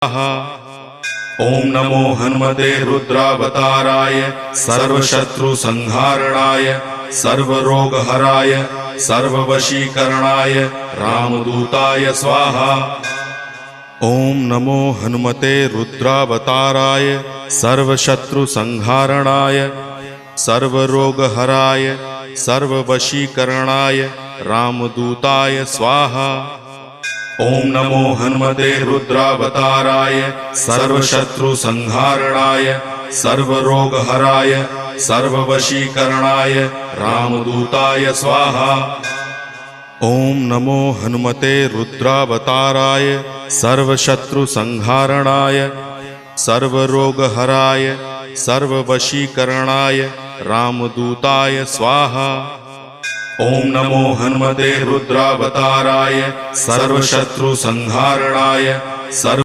ओम नमो हनुमते रुद्रावताराय सर्वशत्रुसंहारणाय सर्वरोगहराय सर्ववशीकरणाय रामदूताय स्वाहा। ओम नमो हनुमते रुद्रावताराय सर्वशत्रुसंहारणाय सर्वरोगहराय सर्ववशीकरणाय रामदूताय स्वाहा। ओम नमो हनुमते रुद्रावताराय सर्वशत्रुसंहारणाय सर्वरोगहराय सर्ववशीकरणाय रामदूताय स्वाहा। ओम नमो हनुमते रुद्रावताराय सर्वशत्रुसंहारणाय सर्वरोगहराय सर्ववशीकरणाय रामदूताय स्वाहा। ओम नमो हनुमते रुद्रावताराय सर्वशत्रुसंहारणाय सर्व